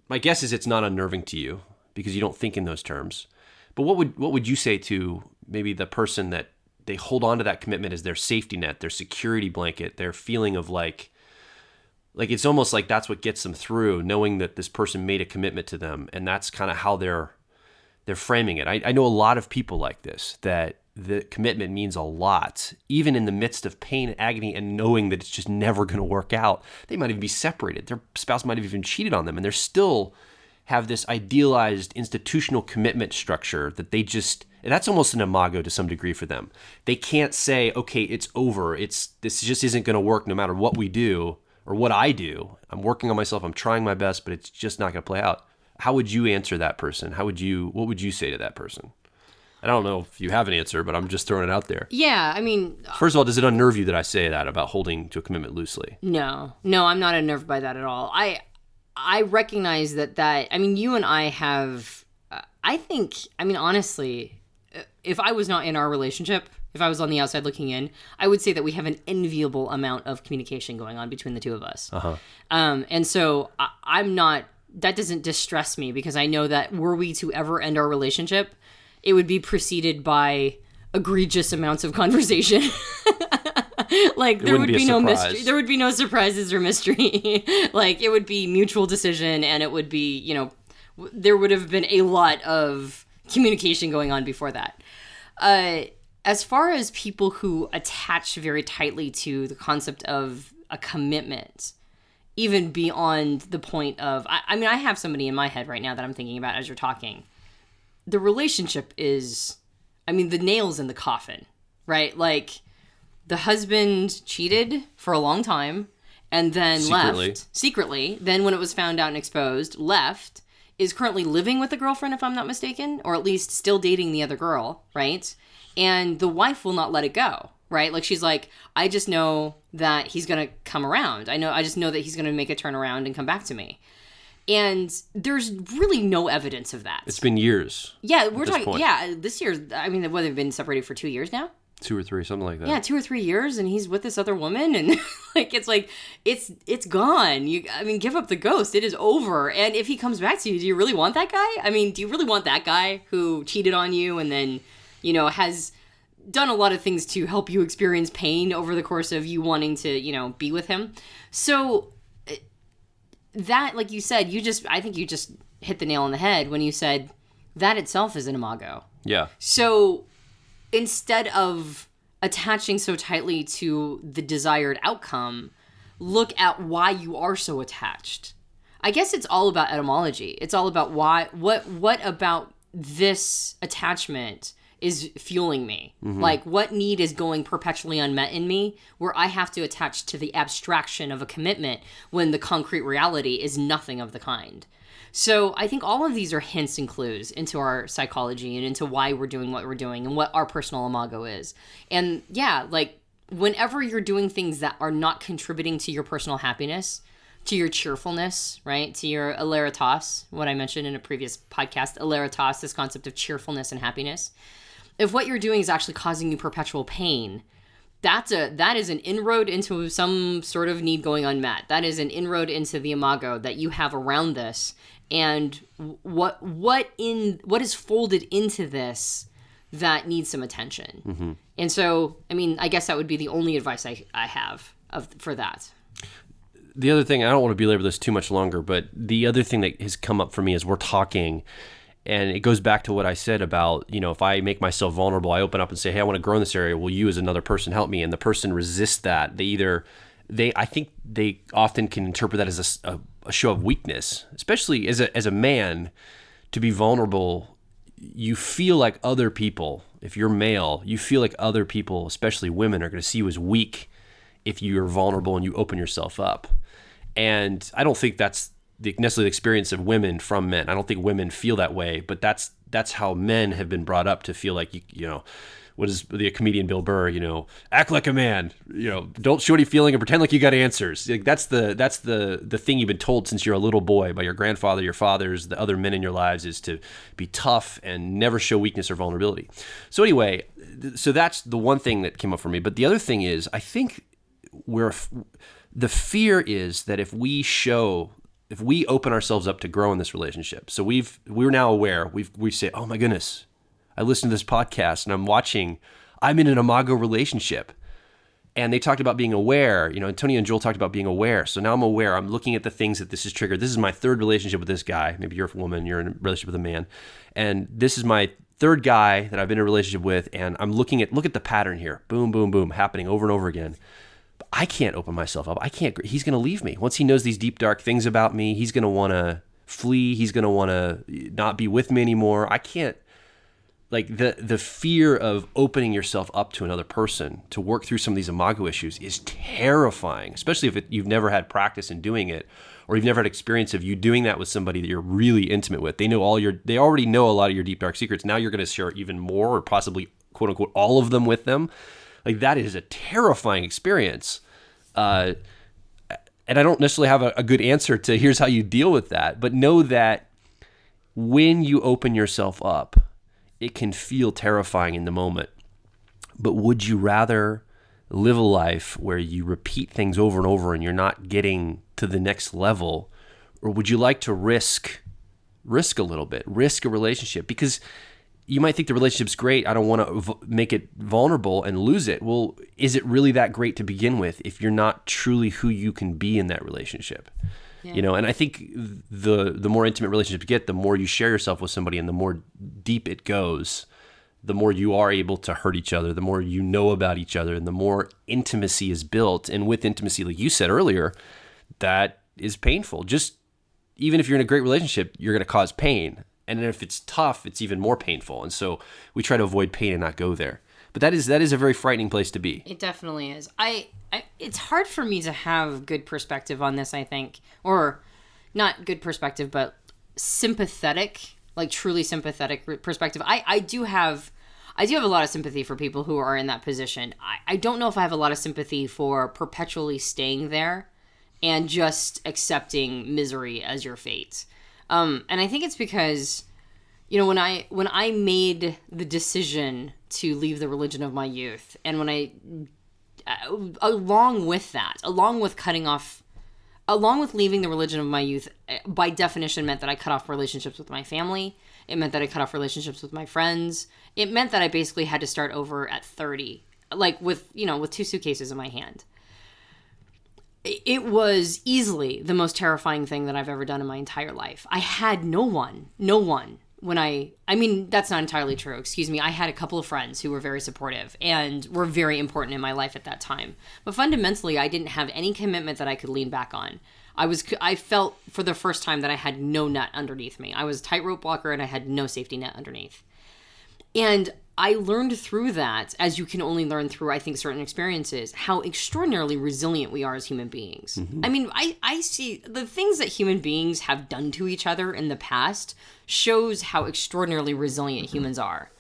S1: My guess is it's not unnerving to you because you don't think in those terms. But what would you say to maybe the person that they hold on to that commitment as their safety net, their security blanket, their feeling of like it's almost like that's what gets them through, knowing that this person made a commitment to them, and that's kind of how they're framing it. I know a lot of people like this, that the commitment means a lot, even in the midst of pain, agony, and knowing that it's just never going to work out. They might even be separated. Their spouse might have even cheated on them, and they're still have this idealized institutional commitment structure that and that's almost an imago to some degree for them. They can't say, okay, it's over. This just isn't going to work no matter what we do or what I do. I'm working on myself. I'm trying my best, but it's just not going to play out. How would you answer that person? What would you say to that person? I don't know if you have an answer, but I'm just throwing it out there.
S2: Yeah, I mean...
S1: First of all, does it unnerve you that I say that about holding to a commitment loosely?
S2: No, I'm not unnerved by that at all. I recognize that, I mean, you and I have... honestly, if I was not in our relationship, if I was on the outside looking in, I would say that we have an enviable amount of communication going on between the two of us.
S1: Uh-huh.
S2: And so I'm not... That doesn't distress me, because I know that were we to ever end our relationship, it would be preceded by egregious amounts of conversation. Like there would be no mystery. There would be no surprises or mystery. Like it would be mutual decision, and it would be, there would have been a lot of communication going on before that. As far as people who attach very tightly to the concept of a commitment, even beyond the point of, I have somebody in my head right now that I'm thinking about as you're talking. The relationship is, the nail's in the coffin, right? Like, the husband cheated for a long time and then left. Secretly. Then when it was found out and exposed, left, is currently living with the girlfriend, if I'm not mistaken, or at least still dating the other girl, right? And the wife will not let it go, right? Like, she's like, I just know that he's going to come around. I just know that he's going to make a turnaround and come back to me. And there's really no evidence of that.
S1: It's been years.
S2: Yeah, we're talking, this year, they've been separated for 2 years now?
S1: 2 or 3, something like that.
S2: Yeah, 2 or 3 years, and he's with this other woman, and it's gone. Give up the ghost. It is over. And if he comes back to you, do you really want that guy? Do you really want that guy who cheated on you and then, has done a lot of things to help you experience pain over the course of you wanting to, be with him? So that, like you said, I think you just hit the nail on the head when you said that itself is an imago.
S1: Yeah.
S2: So instead of attaching so tightly to the desired outcome, look at why you are so attached. I guess it's all about etymology. It's all about what about this attachment is fueling me? Mm-hmm. Like, what need is going perpetually unmet in me where I have to attach to the abstraction of a commitment when the concrete reality is nothing of the kind? So I think all of these are hints and clues into our psychology and into why we're doing what we're doing and what our personal imago is. And yeah, like, whenever you're doing things that are not contributing to your personal happiness, to your cheerfulness, right? To your aleritas, what I mentioned in a previous podcast, aleritas, this concept of cheerfulness and happiness. If what you're doing is actually causing you perpetual pain, that is an inroad into some sort of need going unmet. That is an inroad into the imago that you have around this, and what is folded into this that needs some attention. Mm-hmm. And so, I guess that would be the only advice I have for that.
S1: The other thing, I don't want to belabor this too much longer, but the other thing that has come up for me as we're talking, and it goes back to what I said about, if I make myself vulnerable, I open up and say, hey, I want to grow in this area. Will you as another person help me? And the person resists that. I think they often can interpret that as a show of weakness, especially as a man. To be vulnerable, you feel like other people, if you're male, you feel like other people, especially women, are going to see you as weak if you're vulnerable and you open yourself up. And I don't think that's necessarily the experience of women from men. I don't think women feel that way, but that's how men have been brought up to feel like, you know, what is the comedian Bill Burr, you know, act like a man, you know, don't show any feeling and pretend like you got answers. Like that's the thing you've been told since you're a little boy by your grandfather, your fathers, the other men in your lives, is to be tough and never show weakness or vulnerability. So anyway, so that's the one thing that came up for me. But the other thing is, I think the fear is that if we open ourselves up to grow in this relationship, so we're now aware, we say, oh my goodness, I listened to this podcast and I'm in an Imago relationship. And they talked about being aware, you know, Antonia and Joel talked about being aware. So now I'm aware, I'm looking at the things that this has triggered. This is my third relationship with this guy. Maybe you're a woman, you're in a relationship with a man. And this is my third guy that I've been in a relationship with. And I'm look at the pattern here. Boom, boom, boom, happening over and over again. But I can't open myself up. He's going to leave me. Once he knows these deep, dark things about me, he's going to want to flee. He's going to want to not be with me anymore. I can't. Like the fear of opening yourself up to another person to work through some of these Imago issues is terrifying, especially if you've never had practice in doing it, or you've never had experience of you doing that with somebody that you're really intimate with. They already know a lot of your deep, dark secrets. Now you're going to share even more, or possibly, quote unquote, all of them with them. Like that is a terrifying experience. And I don't necessarily have a good answer to here's how you deal with that, but know that when you open yourself up, it can feel terrifying in the moment. But would you rather live a life where you repeat things over and over and you're not getting to the next level? Or would you like to risk a little bit, risk a relationship? Because you might think the relationship's great. I don't want to make it vulnerable and lose it. Well, is it really that great to begin with if you're not truly who you can be in that relationship? Yeah. You know, and I think the more intimate relationships get, the more you share yourself with somebody and the more deep it goes, the more you are able to hurt each other, the more you know about each other, and the more intimacy is built. And with intimacy, like you said earlier, that is painful. Just even if you're in a great relationship, you're going to cause pain. And then if it's tough, it's even more painful. And so we try to avoid pain and not go there. But that is a very frightening place to be.
S2: It definitely is. It's hard for me to have good perspective on this, I think. Or not good perspective, but sympathetic, like truly sympathetic perspective. I do have a lot of sympathy for people who are in that position. I don't know if I have a lot of sympathy for perpetually staying there and just accepting misery as your fate. And I think it's because, you know, when I made the decision to leave the religion of my youth, and along with leaving the religion of my youth, by definition meant that I cut off relationships with my family. It meant that I cut off relationships with my friends. It meant that I basically had to start over at 30, like with 2 suitcases in my hand. It was easily the most terrifying thing that I've ever done in my entire life. I had no one when I mean, that's not entirely true. Excuse me. I had a couple of friends who were very supportive and were very important in my life at that time. But fundamentally, I didn't have any commitment that I could lean back on. I felt for the first time that I had no net underneath me. I was a tightrope walker and I had no safety net underneath. And I learned through that, as you can only learn through, I think, certain experiences, how extraordinarily resilient we are as human beings. Mm-hmm. I mean, I see the things that human beings have done to each other in the past shows how extraordinarily resilient humans are.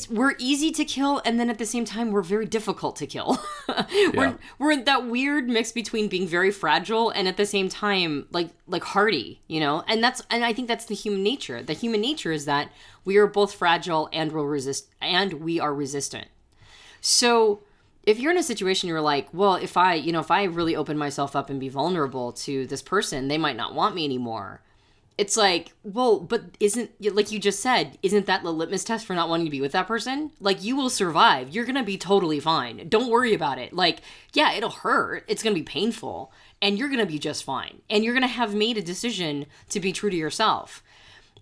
S2: We're easy to kill, and then at the same time, we're very difficult to kill.
S1: Yeah.
S2: We're that weird mix between being very fragile and at the same time, like hardy, you know? And I think that's the human nature. The human nature is that we are both fragile and we are resistant. So if you're in a situation you're like, well, if I really open myself up and be vulnerable to this person, they might not want me anymore. It's like, well, but like you just said, isn't that the litmus test for not wanting to be with that person? Like, you will survive. You're going to be totally fine. Don't worry about it. Like, yeah, it'll hurt. It's going to be painful. And you're going to be just fine. And you're going to have made a decision to be true to yourself.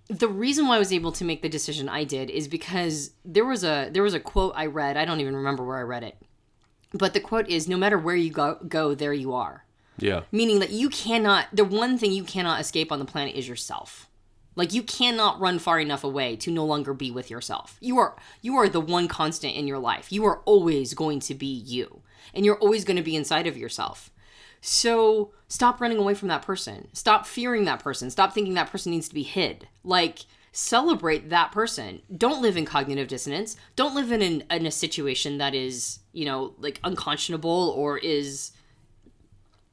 S2: The reason why I was able to make the decision I did is because there was a quote I read. I don't even remember where I read it. But the quote is, no matter where you go, there you are.
S1: Yeah.
S2: Meaning that the one thing you cannot escape on the planet is yourself. Like, you cannot run far enough away to no longer be with yourself. You are the one constant in your life. You are always going to be you. and you're always going to be inside of yourself. So stop running away from that person. Stop fearing that person. Stop thinking that person needs to be hid. Like, celebrate that person. Don't live in cognitive dissonance. Don't live in a situation that is, like unconscionable or is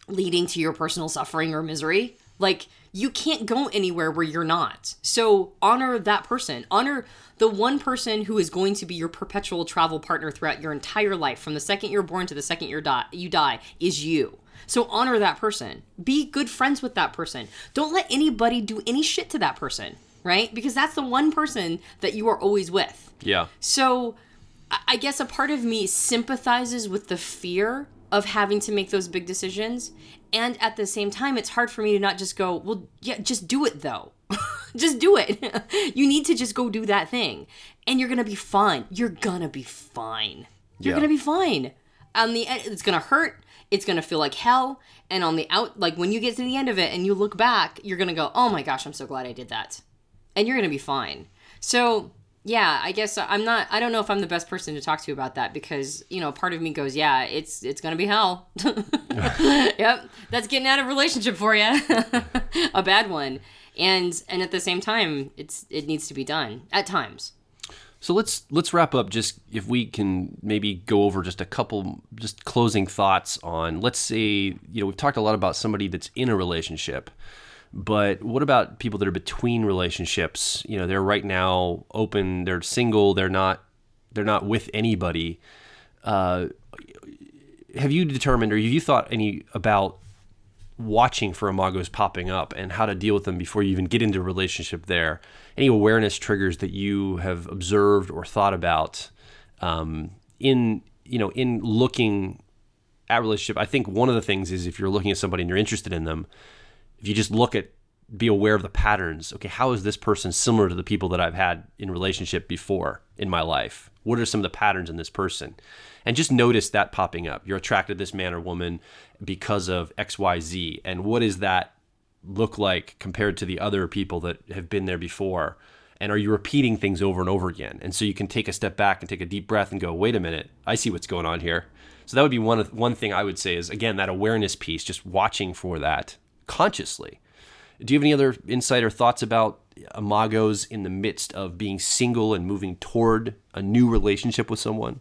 S2: leading to your personal suffering or misery. Like, you can't go anywhere where you're not. So honor that person. Honor the one person who is going to be your perpetual travel partner throughout your entire life. From the second you're born to the second you die is you. So honor that person. Be good friends with that person. Don't let anybody do any shit to that person, right? Because that's the one person that you are always with.
S1: Yeah.
S2: So I guess a part of me sympathizes with the fear of having to make those big decisions. And at the same time, it's hard for me to not just go, well, yeah, just do it though. Just do it. You need to just go do that thing. And you're going to be fine. You're going to be fine. You're going to be fine. On the end, it's going to hurt. It's going to feel like hell. And on the like when you get to the end of it and you look back, you're going to go, oh my gosh, I'm so glad I did that. And you're going to be fine. So yeah, I guess I don't know if I'm the best person to talk to about that because, part of me goes, yeah, it's going to be hell. Yep. That's getting out of a relationship for you. A bad one. And at the same time, it needs to be done at times.
S1: So let's wrap up. Just if we can maybe go over just a couple just closing thoughts on, let's say, we've talked a lot about somebody that's in a relationship, but what about people that are between relationships? They're right now open, they're single, they're not with anybody. Have you determined or have you thought any about watching for imagos popping up and how to deal with them before you even get into a relationship there? Any awareness triggers that you have observed or thought about in looking at relationship? I think one of the things is if you're looking at somebody and you're interested in them, if you just be aware of the patterns. Okay, how is this person similar to the people that I've had in relationship before in my life? What are some of the patterns in this person? And just notice that popping up. You're attracted to this man or woman because of X, Y, Z. And what does that look like compared to the other people that have been there before? And are you repeating things over and over again? And so you can take a step back and take a deep breath and go, wait a minute, I see what's going on here. So that would be one thing I would say is, again, that awareness piece, just watching for that consciously. Do you have any other insight or thoughts about imagos in the midst of being single and moving toward a new relationship with someone?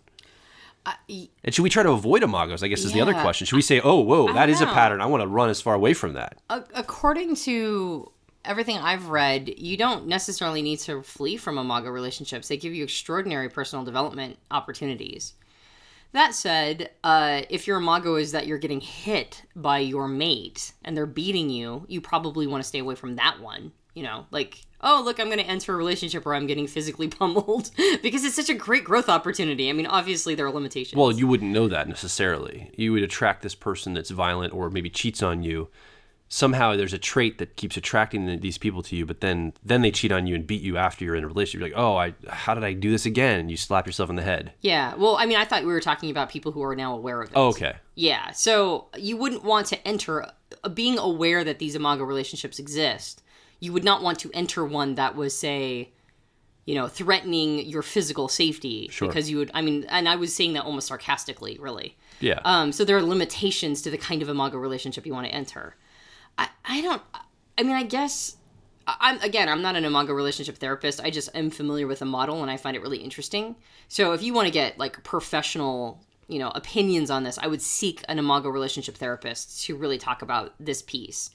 S1: And should we try to avoid imagos, I guess, is the other question. Should we say, oh, whoa, that is a pattern. I want to run as far away from that.
S2: According to everything I've read, you don't necessarily need to flee from imago relationships. They give you extraordinary personal development opportunities. That said, if your imago is that you're getting hit by your mate and they're beating you, you probably want to stay away from that one. Like, oh, look, I'm going to enter a relationship where I'm getting physically pummeled because it's such a great growth opportunity. I mean, obviously there are limitations.
S1: Well, you wouldn't know that necessarily. You would attract this person that's violent or maybe cheats on you. Somehow there's a trait that keeps attracting these people to you, but then they cheat on you and beat you after you're in a relationship. You're like, oh, how did I do this again? And you slap yourself in the head. Yeah.
S2: Well, I mean, I thought we were talking about people who are now aware of it.
S1: Oh, okay.
S2: Yeah. So you wouldn't want to enter, being aware that these imago relationships exist. You would not want to enter one that was, say, threatening your physical safety.
S1: Sure.
S2: Because you would, and I was saying that almost sarcastically, really.
S1: Yeah.
S2: So there are limitations to the kind of imago relationship you want to enter. I guess, I'm not an imago relationship therapist. I just am familiar with the model and I find it really interesting. So if you want to get like professional, opinions on this, I would seek an imago relationship therapist to really talk about this piece.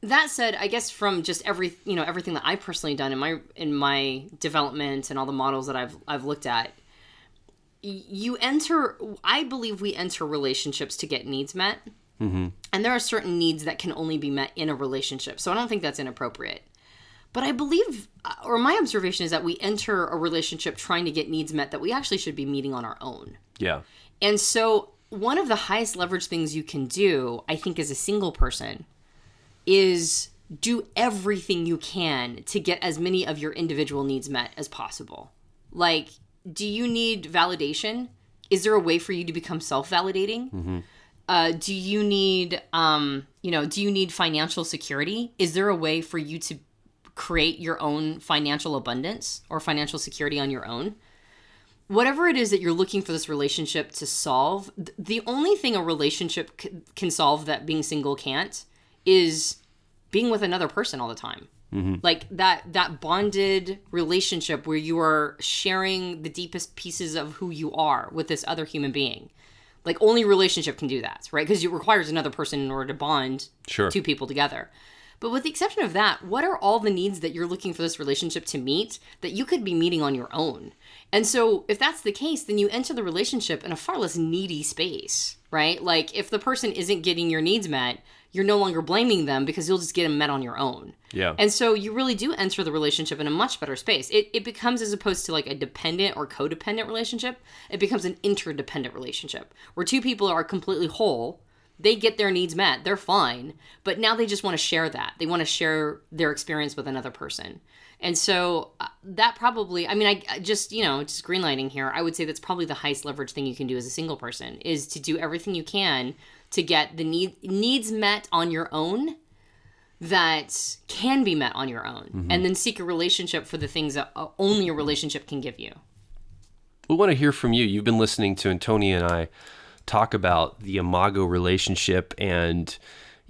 S2: That said, I guess from just everything that I've personally done in my development and all the models that I've looked at, I believe we enter relationships to get needs met.
S1: Mm-hmm.
S2: And there are certain needs that can only be met in a relationship. So I don't think that's inappropriate. But I believe, or my observation is that we enter a relationship trying to get needs met that we actually should be meeting on our own.
S1: Yeah.
S2: And so one of the highest leverage things you can do, I think, as a single person is do everything you can to get as many of your individual needs met as possible. Like, do you need validation? Is there a way for you to become self-validating?
S1: Mm-hmm.
S2: Do you need, do you need financial security? Is there a way for you to create your own financial abundance or financial security on your own? whatever it is that you're looking for this relationship to solve, the only thing a relationship can solve that being single can't is being with another person all the time. Mm-hmm. Like that bonded relationship where you are sharing the deepest pieces of who you are with this other human being. Like only relationship can do that, right? Because it requires another person in order to bond two people together. But with the exception of that, what are all the needs that you're looking for this relationship to meet that you could be meeting on your own? And so if that's the case, then you enter the relationship in a far less needy space, right? Like if the person isn't getting your needs met, you're no longer blaming them because you'll just get them met on your own.
S1: Yeah.
S2: And so you really do enter the relationship in a much better space. It becomes, as opposed to like a dependent or codependent relationship, it becomes an interdependent relationship where two people are completely whole. They get their needs met. They're fine. But now they just want to share that. They want to share their experience with another person. And so that probably, I mean, I just, just greenlighting here, I would say that's probably the highest leverage thing you can do as a single person is to do everything you can to get the needs met on your own that can be met on your own. Mm-hmm. And then seek a relationship for the things that only a relationship can give you.
S1: We want to hear from you. You've been listening to Antonia and I talk about the Imago relationship and,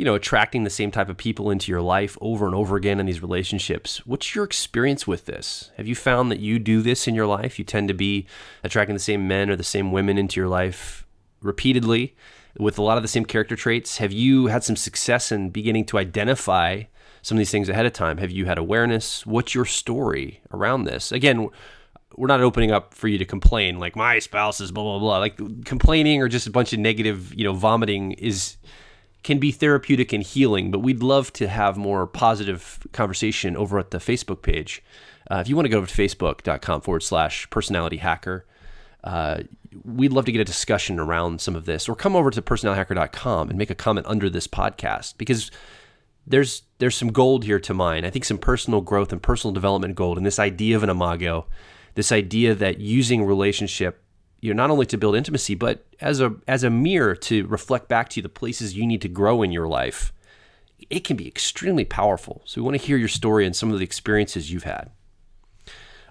S1: attracting the same type of people into your life over and over again in these relationships. What's your experience with this? Have you found that you do this in your life? You tend to be attracting the same men or the same women into your life repeatedly with a lot of the same character traits. Have you had some success in beginning to identify some of these things ahead of time? Have you had awareness? What's your story around this? Again, we're not opening up for you to complain like my spouse is blah, blah, blah. Like complaining or just a bunch of negative, vomiting can be therapeutic and healing, but we'd love to have more positive conversation over at the Facebook page. If you want to go to facebook.com/personalityhacker, we'd love to get a discussion around some of this, or come over to personalityhacker.com and make a comment under this podcast, because there's some gold here to mine. I think some personal growth and personal development gold in this idea of an Imago, this idea that using relationship, not only to build intimacy, but as a mirror to reflect back to you the places you need to grow in your life, it can be extremely powerful. So we want to hear your story and some of the experiences you've had.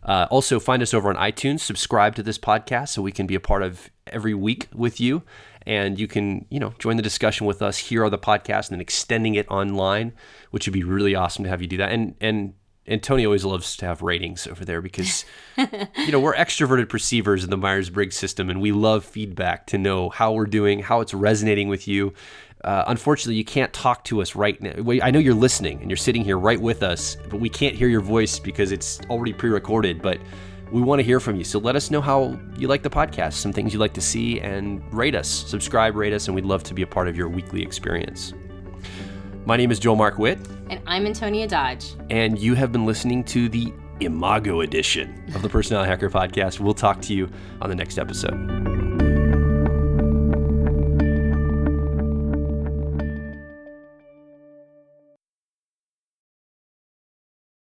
S1: Also, find us over on iTunes, subscribe to this podcast so we can be a part of every week with you. And you can, join the discussion with us here on the podcast and then extending it online, which would be really awesome to have you do that. And Antonia always loves to have ratings over there because, we're extroverted perceivers in the Myers-Briggs system, and we love feedback to know how we're doing, how it's resonating with you. Unfortunately, you can't talk to us right now. I know you're listening and you're sitting here right with us, but we can't hear your voice because it's already pre-recorded. But we want to hear from you. So let us know how you like the podcast, some things you'd like to see, and rate us, subscribe, rate us, and we'd love to be a part of your weekly experience. My name is Joel Mark Witt.
S2: And I'm Antonia Dodge.
S1: And you have been listening to the Imago edition of the Personality Hacker Podcast. We'll talk to you on the next episode.